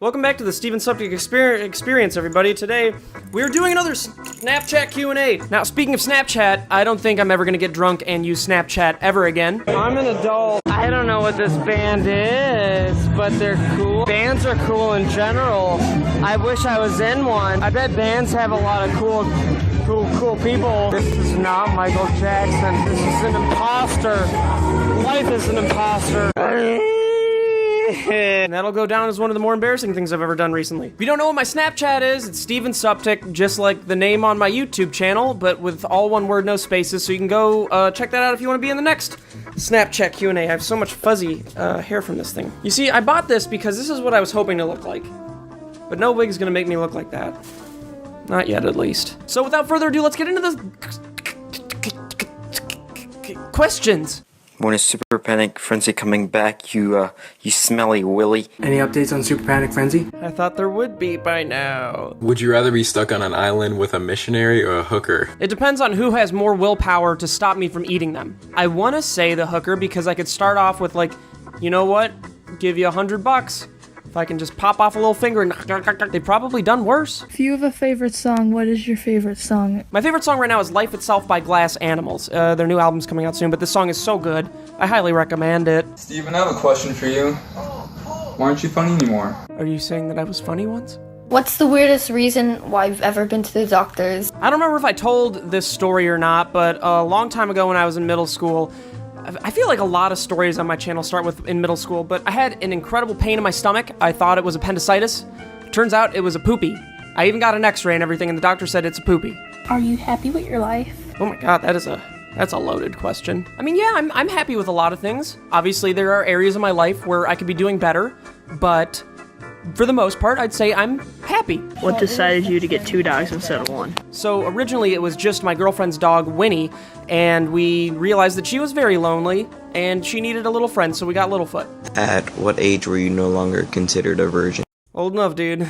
Welcome back to the Steven Subject Experience, everybody. Today, we're doing another Snapchat Q&A. Now, speaking of Snapchat, I don't think I'm ever gonna get drunk and use Snapchat ever again. I'm an adult. I don't know what this band is, but they're cool. Bands are cool in general. I wish I was in one. I bet bands have a lot of cool people. This is not Michael Jackson. This is an imposter. Life is an imposter. And that'll go down as one of the more embarrassing things I've ever done recently. If you don't know what my Snapchat is, it's Steven Suptic, just like the name on my YouTube channel, but with all one word, no spaces, so you can go check that out if you want to be in the next Snapchat Q&A. I have so much fuzzy hair from this thing. You see, I bought this because this is what I was hoping to look like. But no wig's gonna make me look like that. Not yet, at least. So without further ado, let's get into the questions. When is Super Panic Frenzy coming back, you smelly willy? Any updates on Super Panic Frenzy? I thought there would be by now. Would you rather be stuck on an island with a missionary or a hooker? It depends on who has more willpower to stop me from eating them. I want to say the hooker because I could start off with like, you know what? Give you $100. If I can just pop off a little finger and they've probably done worse. If you have a favorite song, what is your favorite song? My favorite song right now is Life Itself by Glass Animals. Their new album's coming out soon, but this song is so good. I highly recommend it. Steven, I have a question for you. Why aren't you funny anymore? Are you saying that I was funny once? What's the weirdest reason why you've ever been to the doctors? I don't remember if I told this story or not, but a long time ago when I was in middle school, I feel like a lot of stories on my channel start with in middle school, but I had an incredible pain in my stomach. I thought it was appendicitis. Turns out it was a poopy. I even got an x-ray and everything, and the doctor said it's a poopy. Are you happy with your life? Oh my god, that's a loaded question. I mean, yeah, I'm happy with a lot of things. Obviously, there are areas of my life where I could be doing better, but for the most part, I'd say I'm happy. What decided you to get 2 dogs instead of 1? So originally it was just my girlfriend's dog, Winnie, and we realized that she was very lonely and she needed a little friend, so we got Littlefoot. At what age were you no longer considered a virgin? Old enough, dude.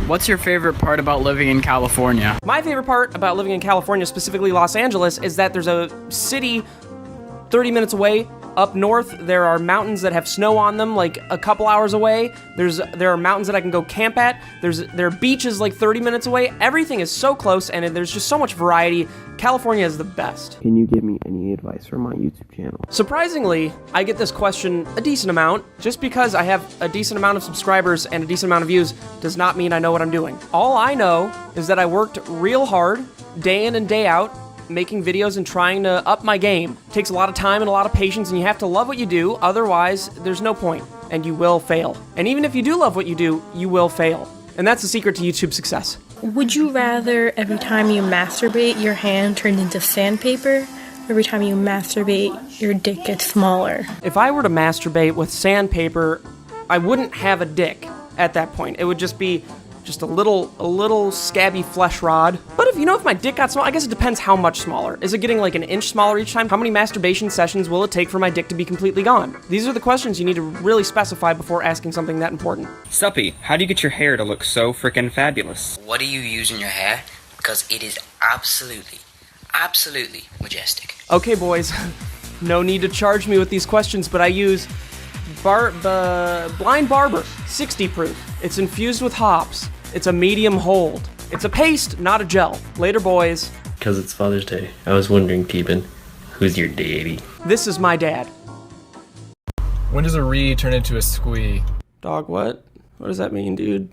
What's your favorite part about living in California? My favorite part about living in California, specifically Los Angeles, is that there's a city 30 minutes away. Up north, there are mountains that have snow on them, like a couple hours away. There are mountains that I can go camp at. There are beaches like 30 minutes away. Everything is so close, and there's just so much variety. California is the best. Can you give me any advice for my YouTube channel? Surprisingly, I get this question a decent amount. Just because I have a decent amount of subscribers and a decent amount of views does not mean I know what I'm doing. All I know is that I worked real hard, day in and day out, making videos and trying to up my game. It takes a lot of time and a lot of patience, and you have to love what you do, otherwise there's no point, and you will fail. And even if you do love what you do, you will fail. And that's the secret to YouTube success. Would you rather every time you masturbate your hand turns into sandpaper, or every time you masturbate your dick gets smaller? If I were to masturbate with sandpaper, I wouldn't have a dick at that point. It would just be just a little scabby flesh rod. But if my dick got small, I guess it depends how much smaller. Is it getting like an inch smaller each time? How many masturbation sessions will it take for my dick to be completely gone? These are the questions you need to really specify before asking something that important. Suppy, how do you get your hair to look so frickin' fabulous? What do you use in your hair? Because it is absolutely majestic. Okay, boys, no need to charge me with these questions, but I use Blind Barber 60 proof. It's infused with hops. It's a medium hold. It's a paste, not a gel. Later, boys. Because it's Father's Day, I was wondering, Keeban, who's your daddy? This is my dad. When does a ree turn into a squee? Dog, what? What does that mean, dude?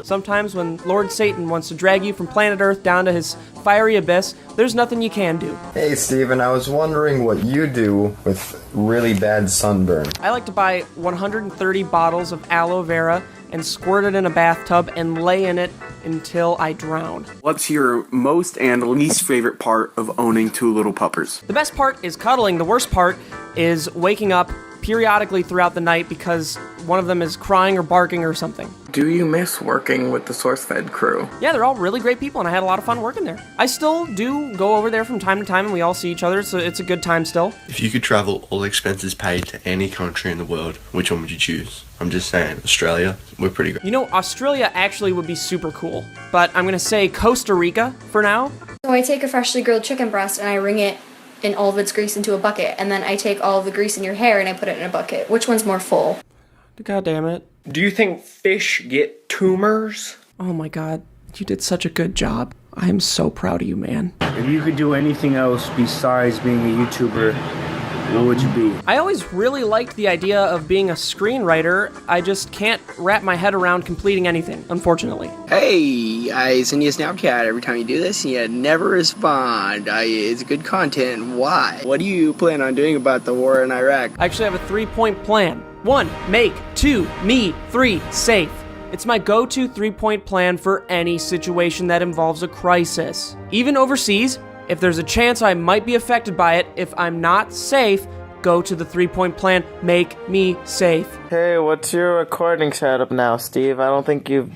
Sometimes when Lord Satan wants to drag you from planet Earth down to his fiery abyss, there's nothing you can do. Hey Steven, I was wondering what you do with really bad sunburn. I like to buy 130 bottles of aloe vera and squirt it in a bathtub and lay in it until I drown. What's your most and least favorite part of owning 2 little puppers? The best part is cuddling. The worst part is waking up periodically throughout the night because one of them is crying or barking or something. Do you miss working with the SourceFed crew? Yeah, they're all really great people, and I had a lot of fun working there. I still do go over there from time to time, and we all see each other, so it's a good time still. If you could travel all expenses paid to any country in the world, which one would you choose? I'm just saying, Australia, we're pretty great. You know, Australia actually would be super cool, but I'm gonna say Costa Rica for now. So I take a freshly grilled chicken breast and I wring it and all of its grease into a bucket, and then I take all of the grease in your hair and I put it in a bucket. Which one's more full? God damn it. Do you think fish get tumors? Oh my god, you did such a good job. I am so proud of you, man. If you could do anything else besides being a YouTuber, what would you be? I always really liked the idea of being a screenwriter. I just can't wrap my head around completing anything, unfortunately. Hey, I send you a Snapchat every time you do this, and you never respond. It's good content. Why? What do you plan on doing about the war in Iraq? I actually have a 3-point plan. 1, make. 2, me. 3, safe. It's my go-to 3-point plan for any situation that involves a crisis. Even overseas, if there's a chance I might be affected by it, if I'm not safe, go to the 3-point plan, make me safe. Hey, what's your recording setup now, Steve? I don't think you've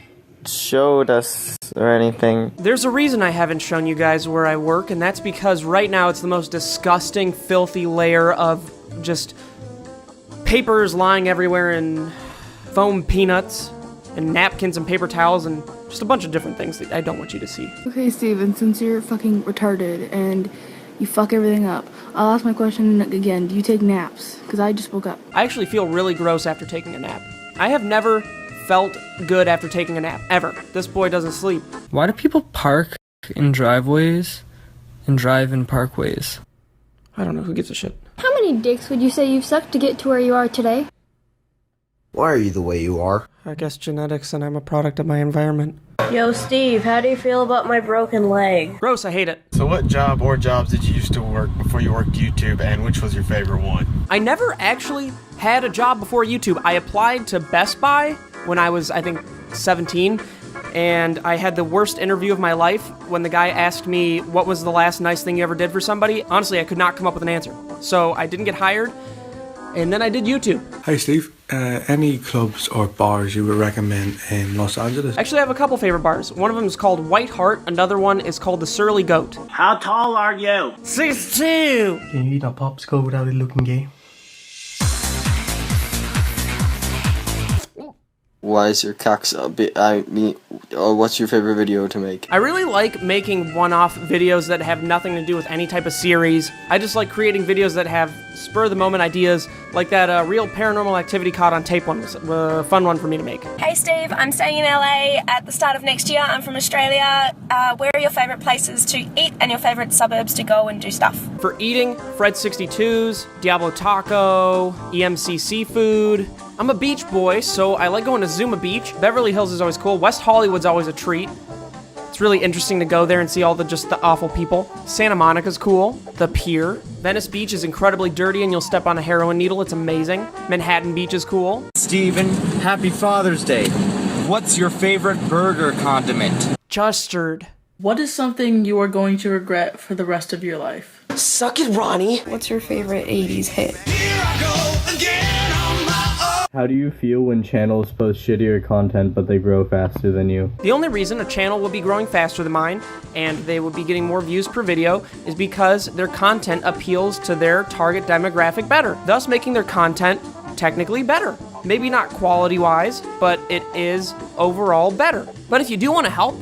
showed us or anything. There's a reason I haven't shown you guys where I work, and that's because right now it's the most disgusting, filthy layer of just papers lying everywhere and foam peanuts and napkins and paper towels and just a bunch of different things that I don't want you to see. Okay, Steven, since you're fucking retarded and you fuck everything up, I'll ask my question again. Do you take naps? Because I just woke up. I actually feel really gross after taking a nap. I have never felt good after taking a nap, ever. This boy doesn't sleep. Why do people park in driveways and drive in parkways? I don't know, who gives a shit? How many dicks would you say you've sucked to get to where you are today? Why are you the way you are? I guess genetics, and I'm a product of my environment. Yo, Steve, how do you feel about my broken leg? Gross, I hate it. So what job or jobs did you used to work before you worked YouTube, and which was your favorite one? I never actually had a job before YouTube. I applied to Best Buy when I was, I think, 17, and I had the worst interview of my life when the guy asked me what was the last nice thing you ever did for somebody. Honestly, I could not come up with an answer. So I didn't get hired, and then I did YouTube. Hey Steve, any clubs or bars you would recommend in Los Angeles? Actually, I have a couple favorite bars. One of them is called White Heart, another one is called the Surly Goat. How tall are you? 6'2". Can you eat a popsicle without it looking gay? Why is your cock so big? What's your favorite video to make? I really like making one-off videos that have nothing to do with any type of series. I just like creating videos that have spur-of-the-moment ideas, like that Real Paranormal Activity Caught on Tape one was a fun one for me to make. Hey Steve, I'm staying in LA at the start of next year. I'm from Australia. Where are your favourite places to eat and your favourite suburbs to go and do stuff? For eating, Fred 62's, Diablo Taco, EMC Seafood. I'm a beach boy, so I like going to Zuma Beach. Beverly Hills is always cool. West Hollywood's always a treat. It's really interesting to go there and see all the awful people. Santa Monica's cool. The Pier. Venice Beach is incredibly dirty and you'll step on a heroin needle. It's amazing. Manhattan Beach is cool. Steven, happy Father's Day. What's your favorite burger condiment? Custard. What is something you are going to regret for the rest of your life? Suck it, Ronnie. What's your favorite 80s hit? How do you feel when channels post shittier content but they grow faster than you? The only reason a channel will be growing faster than mine and they will be getting more views per video is because their content appeals to their target demographic better, thus making their content technically better. Maybe not quality-wise, but it is overall better. But if you do want to help,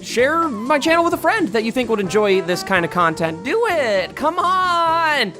share my channel with a friend that you think would enjoy this kind of content. Do it! Come on!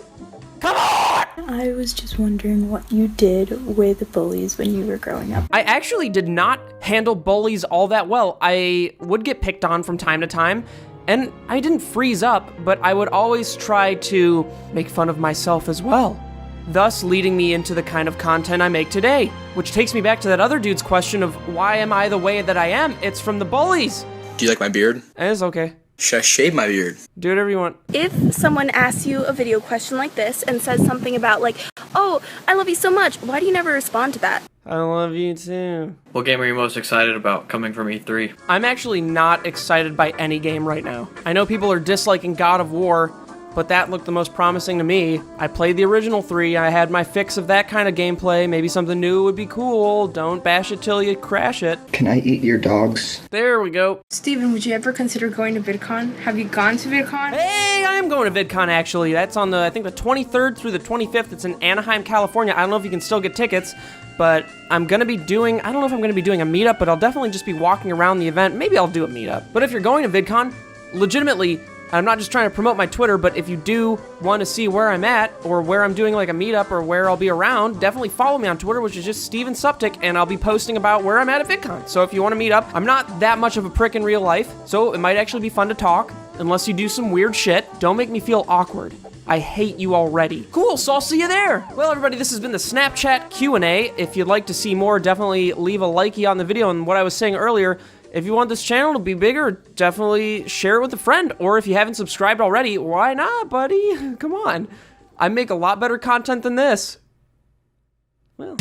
Come on! I was just wondering what you did with bullies when you were growing up. I actually did not handle bullies all that well. I would get picked on from time to time, and I didn't freeze up, but I would always try to make fun of myself as well, thus leading me into the kind of content I make today, which takes me back to that other dude's question of why am I the way that I am? It's from the bullies. Do you like my beard? It's okay. Should I shave my beard? Do whatever you want. If someone asks you a video question like this and says something about like, oh, I love you so much, why do you never respond to that? I love you too. What game are you most excited about coming from E3? I'm actually not excited by any game right now. I know people are disliking God of War, but that looked the most promising to me. I played the original 3, I had my fix of that kind of gameplay. Maybe something new would be cool. Don't bash it till you crash it. Can I eat your dogs? There we go. Steven, would you ever consider going to VidCon? Have you gone to VidCon? Hey, I am going to VidCon actually. That's on I think the 23rd through the 25th. It's in Anaheim, California. I don't know if you can still get tickets, but I'm gonna be doing, I don't know if I'm gonna be doing a meetup, but I'll definitely just be walking around the event. Maybe I'll do a meetup. But if you're going to VidCon, legitimately, I'm not just trying to promote my Twitter, but if you do want to see where I'm at, or where I'm doing like a meetup, or where I'll be around, definitely follow me on Twitter, which is just Steven Suptic, and I'll be posting about where I'm at VidCon. So if you want to meet up, I'm not that much of a prick in real life, so it might actually be fun to talk, unless you do some weird shit. Don't make me feel awkward. I hate you already. Cool, so I'll see you there. Well, everybody, this has been the Snapchat Q&A. If you'd like to see more, definitely leave a likey on the video. And what I was saying earlier, if you want this channel to be bigger, definitely share it with a friend. Or if you haven't subscribed already, why not, buddy? Come on. I make a lot better content than this. Well...